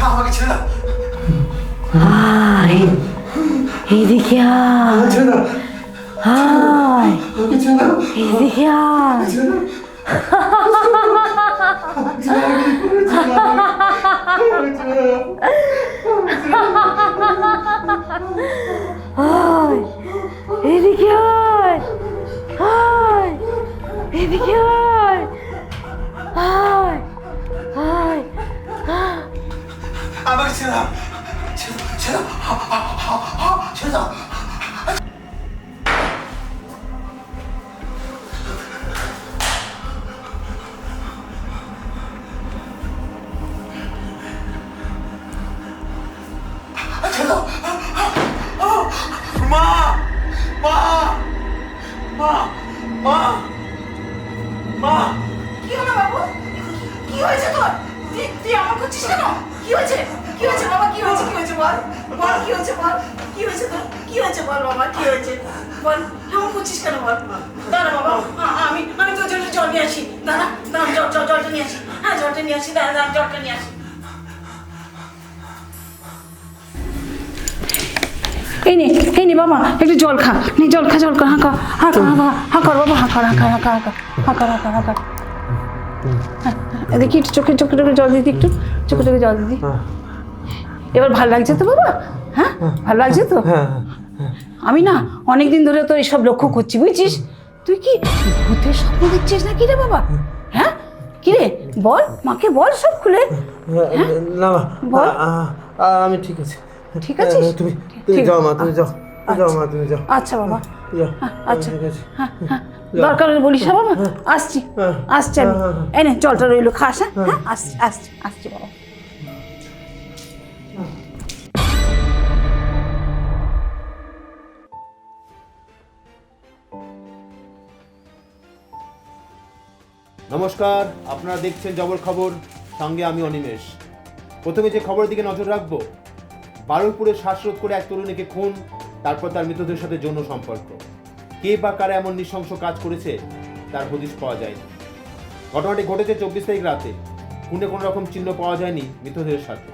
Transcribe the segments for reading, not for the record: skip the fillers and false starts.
আমাকে ছেড়ে দাও। আয় এদিকে আয়, আয় এদিকে আয়। আয় এদিকে আয়, আয় এদিকে আয়, আয় আয়। আমাকে ছেড়ে দাও, ছেড়ে দাও, ছেড়ে দাও। ছেড়ে দাও। মা মা মা মা মা। কি হলো বাবু? কি হয়েছে তোর? তুই আমার করছিস কেন? কি হয়েছে? কি হয়েছে বাবা? কি হয়েছে? কি হয়েছে বল? বল কি হয়েছে বল? কি হয়েছে তোর? কি হয়েছে বল বাবা? কি হয়েছে বল? এমন করছিস কেন বল? দাঁড়া বাবা, আমি তোর জন্য জল নিয়ে আসি। দাঁড়া দাঁড়া, জলটা নিয়ে আসি। হ্যাঁ জলটা নিয়ে আসি, দাঁড়া জলটা নিয়ে আসি। এই নে বাবা, একটু জল খা। নে জল খা, জল খা। হাঁকর বাবা, হাঁকর। দেখি একটু চোখে জল দিদি, একটু চোখে জল দিদি। এবার ভাল লাগছে তো বাবা? হ্যাঁ ভাল লাগছে তো? আমি না অনেকদিন ধরে তো এইসব লক্ষ্য করছি, বুঝছিস? তুই কি ভূতের স্বপ্ন দেখছিস না কি রে বাবা? হ্যাঁ কি রে বল, মাকে বল সব খুলে। না বল। আমি ঠিক আছে। ঠিক আছে, তুমি যাও মা, তুমি যাও, মা তুমি যাও। আচ্ছা বাবা, যাও। আচ্ছা ঠিক আছে। দরকার হলে বলিস হ্যাঁ বাবা। আসছি আমি। এই নে জলটা রইলো, খাস। হ্যাঁ আসছি বাবা। নমস্কার, আপনারা দেখছেন জবর খবর, সঙ্গে আমি অনিমেষ। প্রথমে যে খবরের দিকে নজর রাখবো, বারুইপুরে শ্বাসরোধ করে এক তরুণীকে খুন, তারপর তার মৃতদেহের সাথে যৌন সম্পর্ক। কে বা কারা এমন নৃশংস কাজ করেছে তার হদিশ পাওয়া যায়নি। ঘটনাটি ঘটেছে 24 তারিখ রাতে। খুনে কোনো রকম চিহ্ন পাওয়া যায়নি মৃতদেহের সাথে।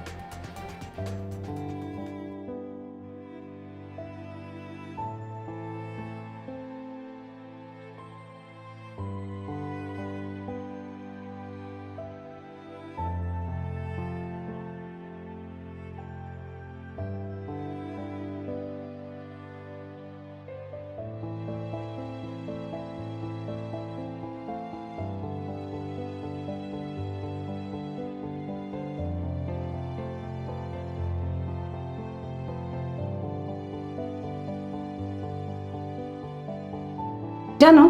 জানো,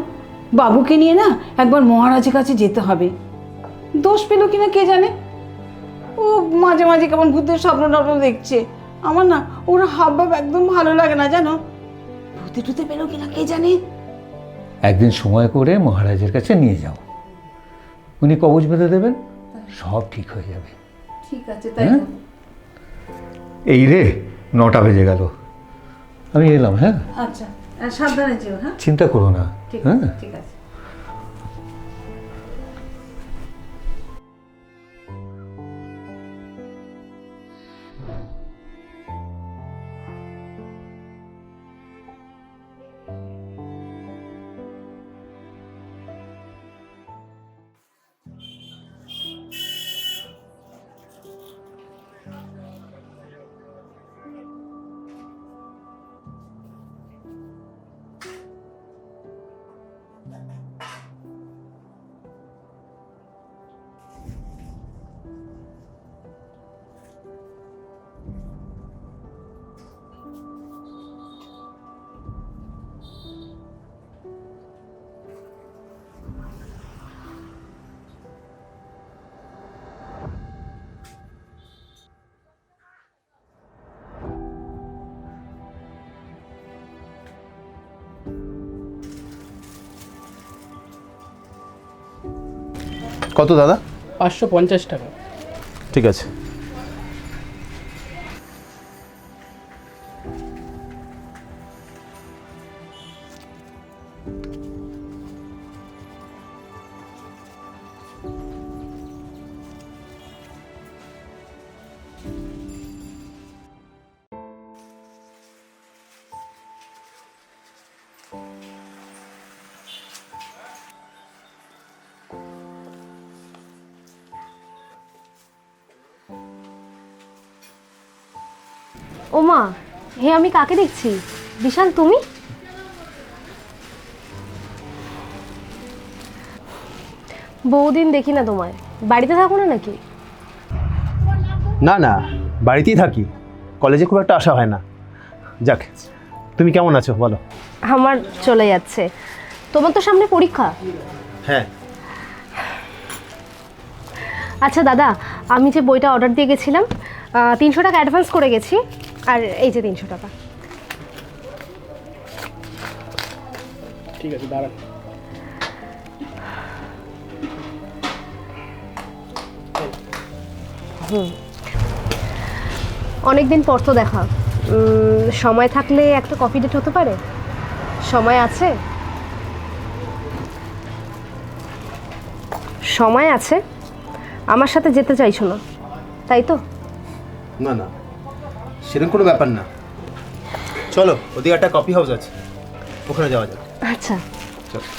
বাবুকে নিয়ে না একবার মহারাজের কাছে যেতে হবে। দোষ পেল কিনা কে জানে। ও মাঝে মাঝে কেমন ভূতের স্বপ্ন দেখছে। আমার না ওর হাবভাব একদম ভালো লাগে না, জানো। ভূতে টুতে পেল কিনা কে জানে। একদিন সময় করে মহারাজের কাছে নিয়ে যাও, উনি কবজ বেঁধে দেবেন, সব ঠিক হয়ে যাবে। ঠিক আছে তাই। এই রে 9টা বেজে গেল, আমি এলাম। হ্যাঁ আচ্ছা সাবধানে যেও। হ্যাঁ চিন্তা করো না। হ্যাঁ ঠিক আছে। কত দাদা? 550 টাকা। ঠিক আছে। ওমা, হে আমি কাকে দেখছি? বিশাল, তুমি? বহুদিন দেখি না তোমায়। বাড়িতে থাকো না নাকি? না না, বাড়িতেই থাকি, কলেজে খুব একটা আসা হয় না। যাক, তুমি কেমন আছো বলো? আমার চলে যাচ্ছে। তোমার তো সামনে পরীক্ষা। হ্যাঁ। আচ্ছা দাদা, আমি যে বইটা অর্ডার দিয়ে গেছিলাম 300 টাকা অ্যাডভান্স করে গেছি, আর এই যে 300 টাকা। ঠিক আছে, দাঁড়া। অনেকদিন পর তো দেখা। সময় থাকলে একটা কফি ডেট হতে পারে? সময় আছে? সময় আছে? আমার সাথে যেতে চাইছো না, তাই তো? না না, সেরকম কোনো ব্যাপার না। চলো, ওদিকে একটা কফি হাউস আছে, ওখানে যাওয়া যাক। আচ্ছা। চলো।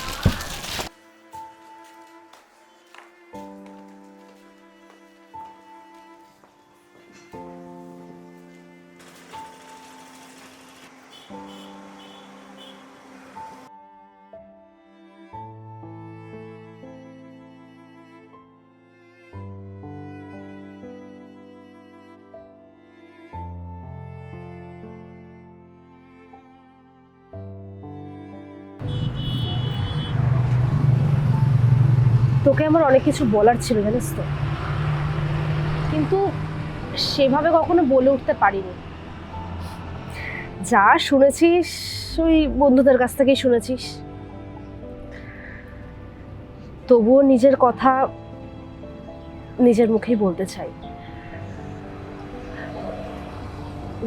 তোকে আমার অনেক কিছু বলার ছিল, জানিস তো, কিন্তু সেভাবে কখনো বলে উঠতে পারিনি। যা শুনেছিস ওই বন্ধুদের কাছ থেকেই শুনেছিস, তবুও নিজের কথা নিজের মুখেই বলতে চাই।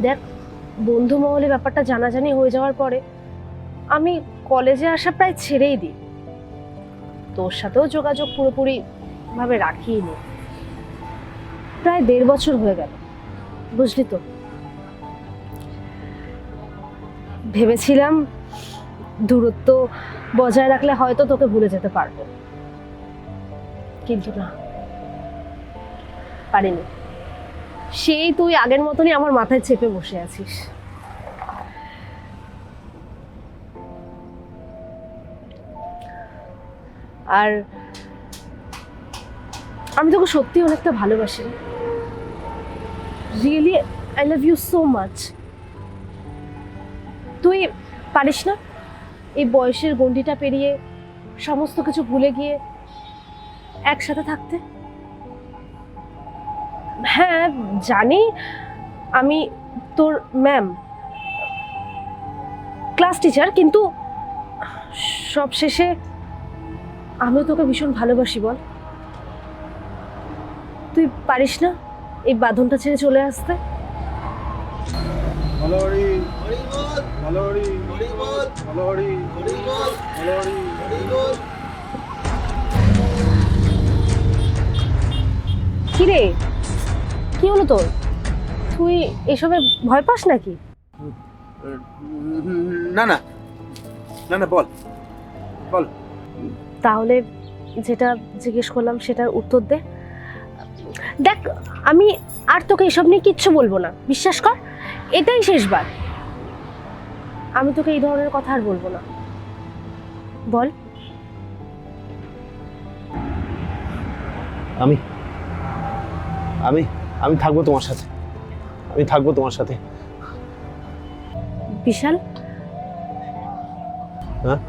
দেখ, বন্ধু মহলে ব্যাপারটা জানাজানি হয়ে যাওয়ার পরে আমি কলেজে আসা প্রায় ছেড়েই দিই। তোর সাথেও যোগাযোগ পুরোপুরি ভাবে রাখিনি। প্রায় 1.5 বছর হয়ে গেল, বুঝলি তো। ভেবেছিলাম দূরত্ব বজায় রাখলে হয়তো তোকে ভুলে যেতে পারবো, কিন্তু না, পারিনি। সেই তুই আগের মতনই আমার মাথায় চেপে বসে আছিস। আর আমি তোকে সত্যি অনেকটা ভালোবাসি। Really I love you so much. তুই পারিস না এই বয়সের গণ্ডিটা পেরিয়ে সমস্ত কিছু ভুলে গিয়ে একসাথে থাকতে? হ্যাঁ জানি আমি তোর ম্যাম, ক্লাস টিচার, কিন্তু সব শেষে আমিও তোকে ভীষণ ভালোবাসি। বল, তুই পারিস না এই বাঁধনটা ছেড়ে চলে আসতে? কিরে, কি হলো তোর? তুই এসবে ভয় পাস নাকি? না না না না, বল বল। তাহলে যেটা জিজ্ঞেস করলাম সেটার উত্তর দে। দেখ, আমি আর তোকে এসব নিয়ে কিচ্ছু বলবো না, বিশ্বাস কর, এটাই শেষবার। আমি তোকে এই ধরনের কথা আর বলবো না। বল। আমি আমি আমি থাকবো তোমার সাথে, আমি থাকবো তোমার সাথে। বিশাল, হ্যাঁ,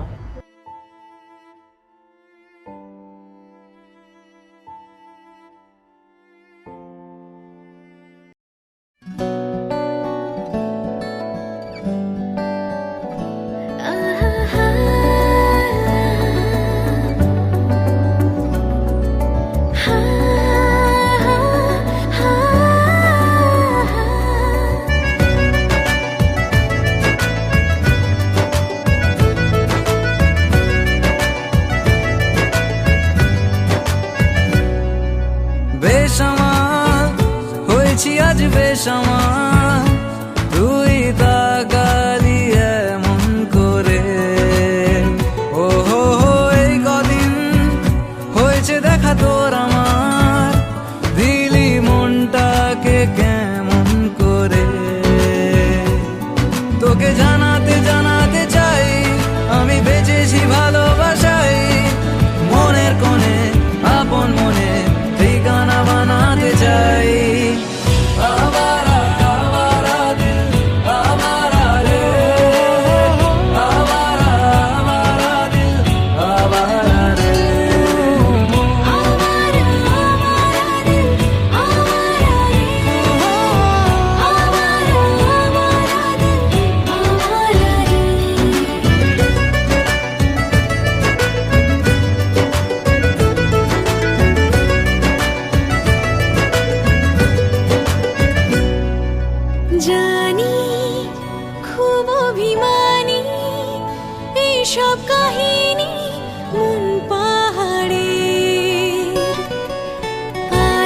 বেসামাল হয়েছি আজ, বেসামাল তুই তাকালি এমন করে। ও হো হো, এই কদিন হয়েছে দেখা তোর আমার, দিলি মনটাকে কেমন করে।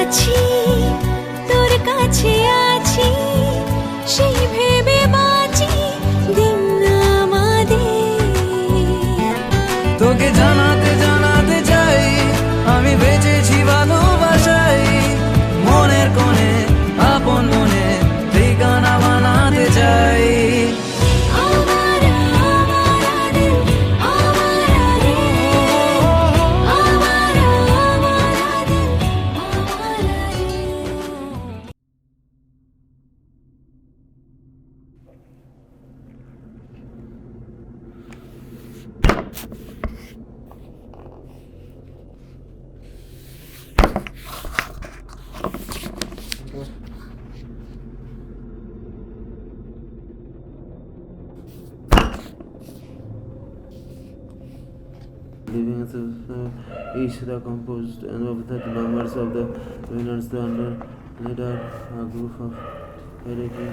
আছি তোর কাছে আছি সেই ভেবে বাঁচি দিন আমাদের তোকে জানাতে জানাতে চাই আমি বেঁচেছি ভালোবাসাই মনের কোণে আপন মনে ঠিকানা বানাতে চাই আমার আমার দিল আমার দিল আমার দিল আমার দিল Leaving each the composed and of the members of the winners the under leader a group of hierarchy.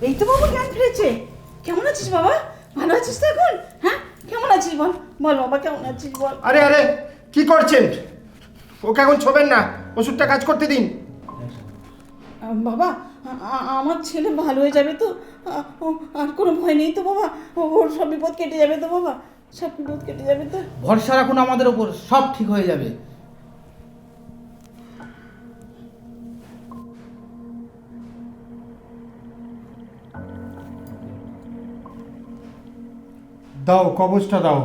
এই তো বাবা জ্ঞান ফিরেছে। কেমন আছিস বাবা? ভালো আছিস তো এখন? হ্যাঁ, কেমন আছিস বল? বল বাবা, কেমন আছিস বল? আরে আরে কি করছেন? ওকে এখন ছোবেন না, ওষুধটা কাজ করতে দিন। বাবা, আমার ছেলে ভালো হয়ে যাবে তো? আর কোনো ভয় নেই তো বাবা? ওর সব বিপদ কেটে যাবে তো বাবা? সব বিপদ কেটে যাবে তো? ভরসা রাখুন আমাদের ওপর, সব ঠিক হয়ে যাবে। দাও কবজটা দাও।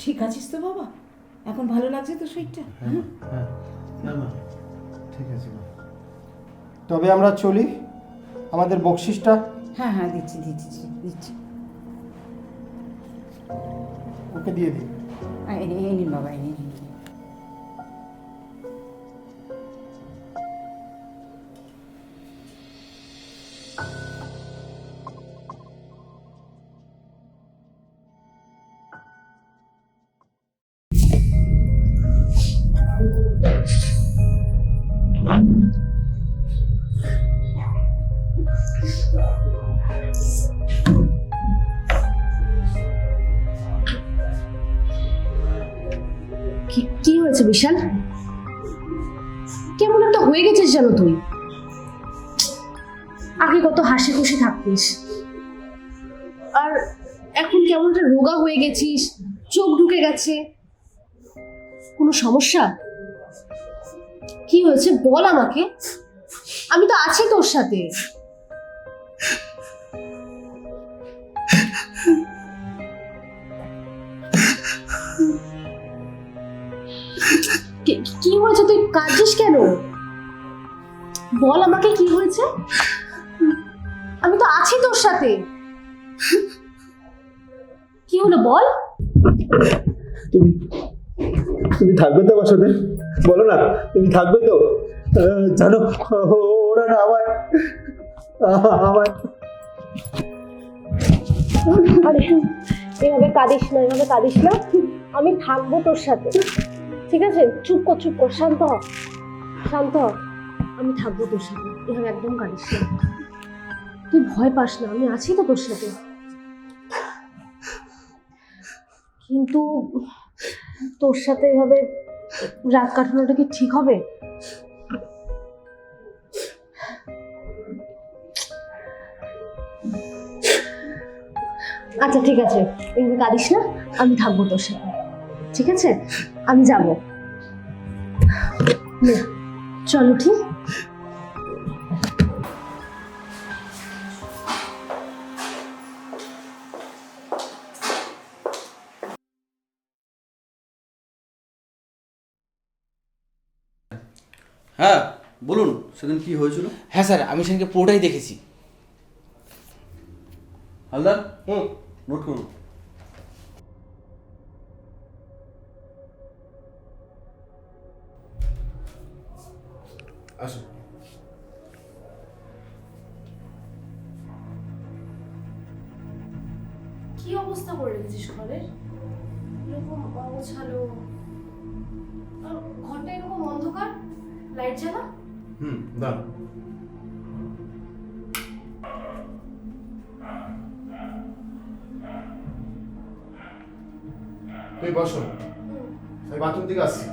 ঠিক আছিস তো বাবা? এখন ভালো লাগছে তো শরীরটা? হ্যাঁ মা, ঠিক আছে মা। তবে আমরা চলি, আমাদের বকশিসটা হ্যাঁ হ্যাঁ দিচ্ছি দিচ্ছি দিচ্ছি। ওকে দিয়ে দিই। এই নিন বাবা, এই নিন। কি হয়েছে বিশাল? কেমন একটা হয়ে গেছিস যেন তুই। আগে কত হাসি খুশি থাকতিস, আর এখন কেমন একটা রোগা হয়ে গেছিস, চোখ ঢুকে গেছে। কোনো সমস্যা? কি হয়েছে বল আমাকে, আমি তো আছি তোর সাথে। কি হয়েছে? তুই কাঁদছিস কেন? বল আমাকে কি হয়েছে, আমি তো আছি তোর সাথে। কি হলো বল। তুমি থাকবে তো আমার সাথে? বলো না, তুমি থাকবে তো? জানো ওরা না আমায় আরে এভাবে কাঁদিস না, এভাবে কাঁদিস না। আমি থাকবো তোর সাথে, ঠিক আছে? চুপ কর, শান্ত হ। আমি থাকবো তোর সাথে, এভাবে একদম কাঁদিস না। তুই ভয় পাস না, আমি আছি তো তোর সাথে। কিন্তু তোর সাথে এভাবে রাত কাটানোটা কি ঠিক হবে? আচ্ছা ঠিক আছে, এভাবে কাঁদিস না, আমি থাকবো তোর সাথে, ঠিক আছে? আমি যাবো, চল উঠি। হ্যাঁ বলুন, সেদিন কি হয়েছিল? হ্যাঁ স্যার, আমি সেদিনকে পুরোটাই দেখেছি। হালদার, নোট করুন। আসুন। কি অবস্থা করে রেখেছিস ঘরের? এরকম অগোছালো, আর ঘরটা এরকম অন্ধকার, লাইট জ্বালা। দাঁড়ান। তুই বসো, আমি বাথরুম থেকে আসছি।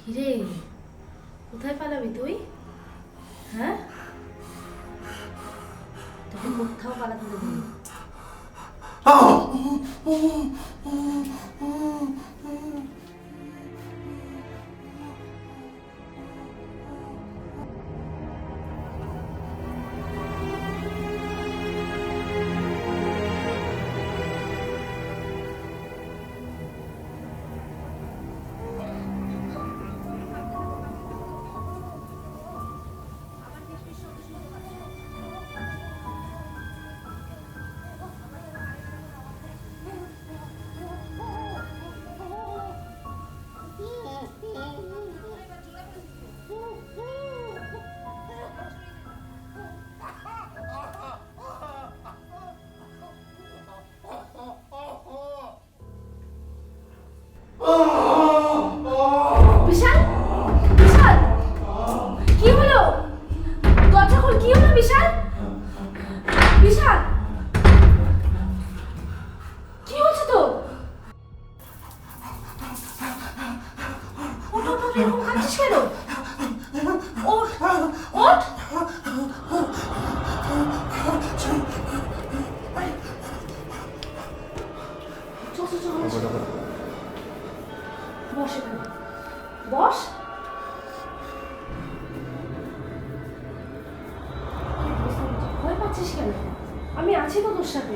কিরে, কোথায় পালাবি তুই? হ্যাঁ কোথাও পালাতে দেবো না। বিশাল, বিশাল, কি হলো? দরজা খোল, কি হলো বিশাল? বিশাল, কি হচ্ছে তো? ওঠ, ওঠ, ওঠ, এরকম কাঁদছিস কেন? ওঠ, ওঠ। চল, চল, চল, বস এখানে, বস। ভয় পাচ্ছিস কেন? আমি আছি তো তোর সাথে।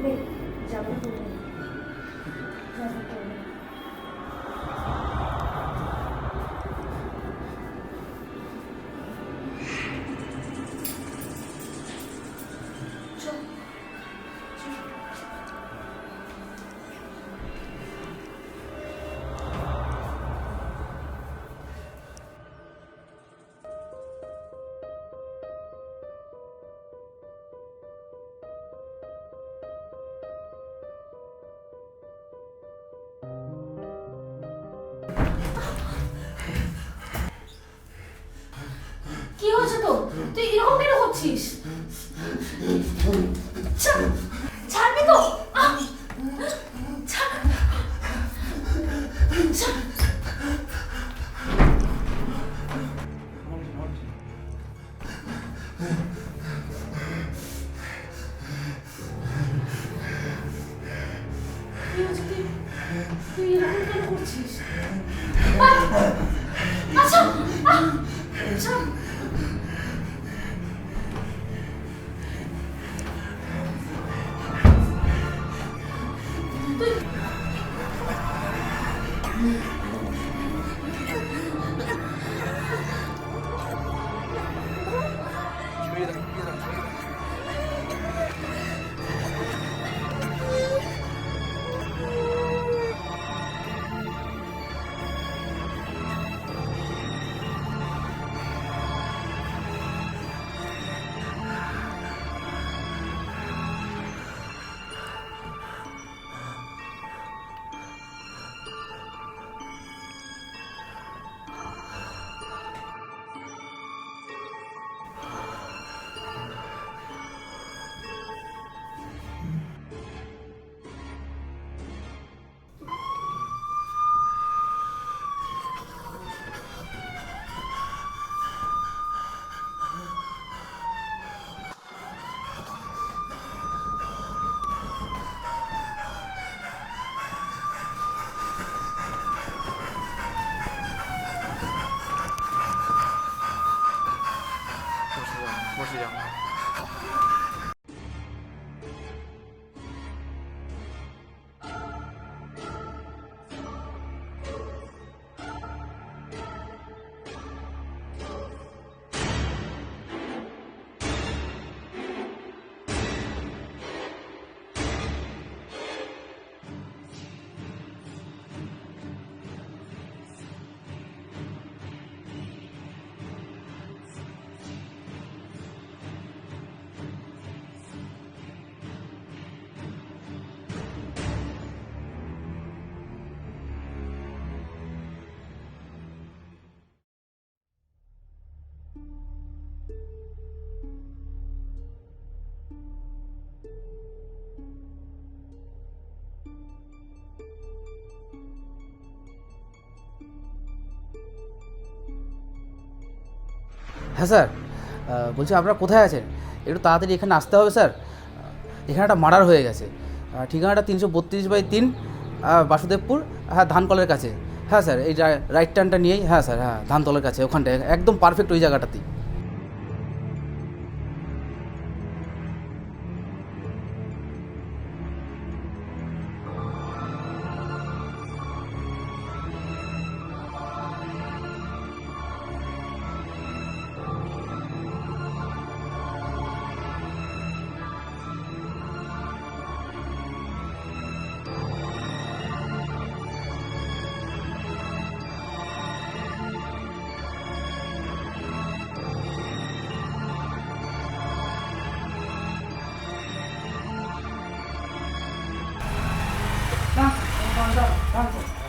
নে, যাবো তো। যাবো তো। চল, চল। কি হয়েছে তো? তুই এরকম কেন করছিস? ছাড়বি তো? ছাড়। ছাড়। কি হয়েছে? তুই এরকম কেন করছিস? আচ্ছা, আচ্ছা। হ্যাঁ স্যার, বলছি আপনারা কোথায় আছেন? একটু তাড়াতাড়ি এখানে আসতে হবে স্যার। এখানে একটা মার্ডার হয়ে গেছে। ঠিকানাটা 332/3 বাসুদেবপুর, হ্যাঁ ধানকলের কাছে। হ্যাঁ স্যার, এই রাইট টার্নটা নিয়েই, হ্যাঁ স্যার, হ্যাঁ ধানতলের কাছে, ওখানটায় একদম পারফেক্ট ওই জায়গাটাতেই।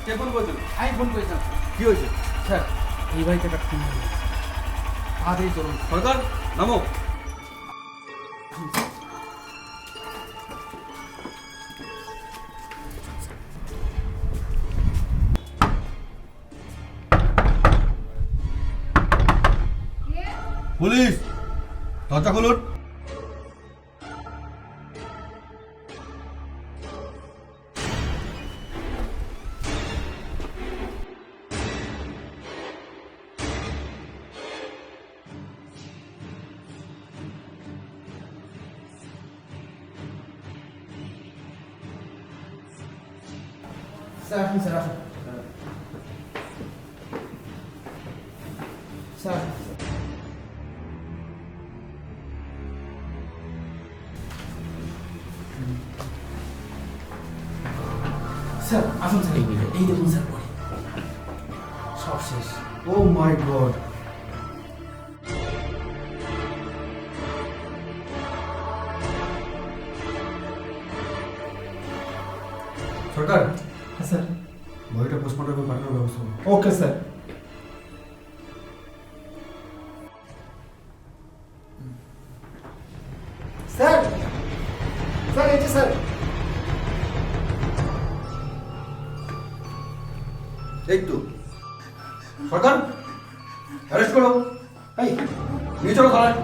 কে ফোন করেছিল? আমি ফোন করেছিলাম কি হয়েছে? স্যার, এই বাড়িতে একটা খুন হয়ে গেছে। তাড়াতাড়ি চলুন। সরকার নামো। পুলিশ, দরজা খুলুন। স্যার আসুন, স্যার আসুন। স্যার আসুন। স্যার আসুন স্যার, এই দেখুন স্যার, পরে সব শেষ। ও মাই গড। সরকার, হ্যাঁ স্যার। বডিটা পোস্টমর্টমে পাঠানোর ব্যবস্থা করুন। Okay sir. স্যার, স্যার এই যে স্যার। এই তো সরকার, অ্যারেস্ট করো। এই নিয়ে চলো থানায়।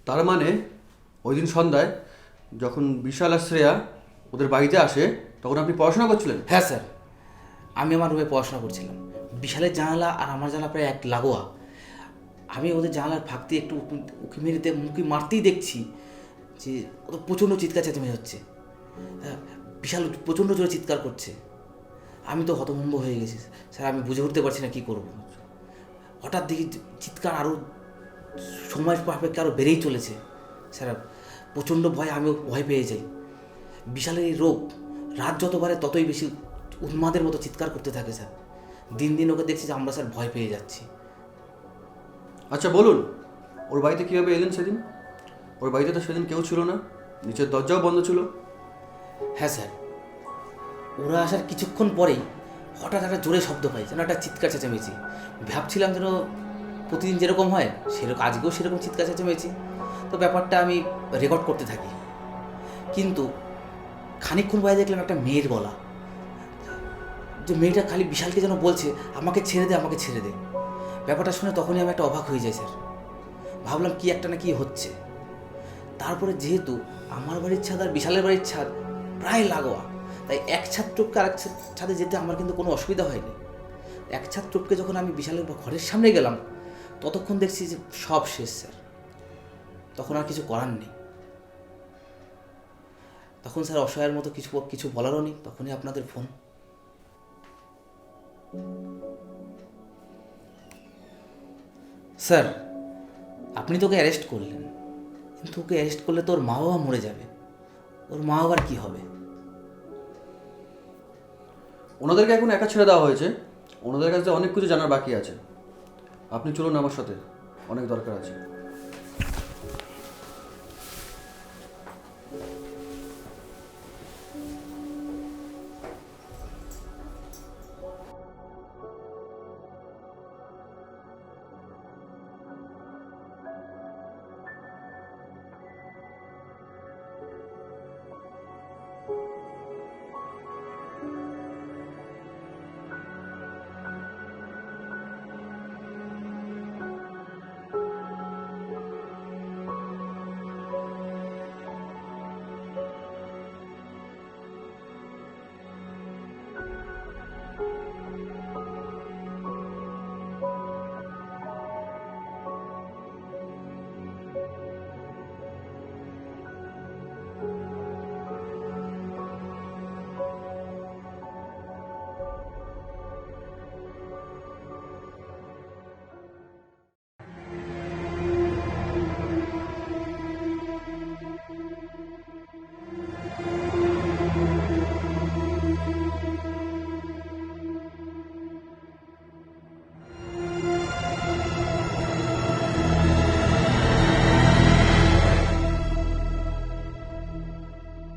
তার মানে ওই দিন সন্ধ্যায় যখন বিশাল আর শ্রেয়া ওদের বাড়িতে আসে তখন আপনি পড়াশোনা করছিলেন? হ্যাঁ স্যার, আমি আমার রুমে পড়াশোনা করছিলাম। বিশালের জানালা আর আমার জানালা প্রায় এক লাগোয়া। আমি ওদের জানালার ফাঁক দিয়ে একটু উঁকি মেরিতে মুখি মারতেই দেখছি যে ওদের প্রচণ্ড চিৎকার চেঁচামেচি হচ্ছে। বিশাল প্রচণ্ড জোরে চিৎকার করছে। আমি তো হতভম্ব হয়ে গেছি স্যার, আমি বুঝে উঠতে পারছি না কী করব। হঠাৎ দেখি চিৎকার আরও সময়ের সাপেক্ষে আরও বেড়েই চলেছে স্যার। প্রচণ্ড ভয়ে আমিও ভয় পেয়ে যাই। বিশালের এই রোগ, রাত যত বাড়ে ততই বেশি উন্মাদের মতো চিৎকার করতে থাকে স্যার। দিন দিন ওকে দেখছি যে আমরা স্যার ভয় পেয়ে যাচ্ছি। আচ্ছা বলুন, ওর বাড়িতে কীভাবে এলেন সেদিন? ওর বাড়িতে তো সেদিন কেউ ছিল না, নিচের দরজাও বন্ধ ছিল। হ্যাঁ স্যার, ওরা আসার কিছুক্ষণ পরেই হঠাৎ একটা জোরে শব্দ পাই, যেন একটা চিৎকার চেঁচামেচি। ভাবছিলাম যেন প্রতিদিন যেরকম হয় সেরকম আজকেও সেরকম চিৎকার চেঁচামেচি। তো ব্যাপারটা আমি রেকর্ড করতে থাকি। কিন্তু খানিকক্ষণ পরে দেখলাম একটা মেয়ের গলা, যে মেয়েটা খালি বিশালকে যেন বলছে আমাকে ছেড়ে দে, আমাকে ছেড়ে দে। ব্যাপারটা শুনে তখনই আমি একটা অবাক হয়ে যাই স্যার। ভাবলাম কি একটা না কি হচ্ছে। তারপরে যেহেতু আমার বাড়ির ছাদ আর বিশালের বাড়ির ছাদ প্রায় লাগোয়া, তাই এক ছাদ টপকে আরেক ছাদে যেতে আমার কিন্তু কোনো অসুবিধা হয়নি। এক ছাদ টপকে যখন আমি বিশালের ঘরের সামনে গেলাম ততক্ষণ দেখছি যে সব শেষ স্যার। তখন আর কিছু করার নেই। তখন স্যার অসহায়ের মতো কিছু বলারও নেই, তখনই আপনাদের ফোন। স্যার, আপনি তো ওকে অ্যারেস্ট করলেন, কিন্তু ওকে অ্যারেস্ট করলে তো ওর মা বাবা মরে যাবে। ওর মা বাবার কী হবে? ওনাদেরকে এখন একা ছেড়ে দেওয়া হয়েছে, ওনাদের কাছে অনেক কিছু জানার বাকি আছে। আপনি চলুন আমার সাথে, অনেক দরকার আছে।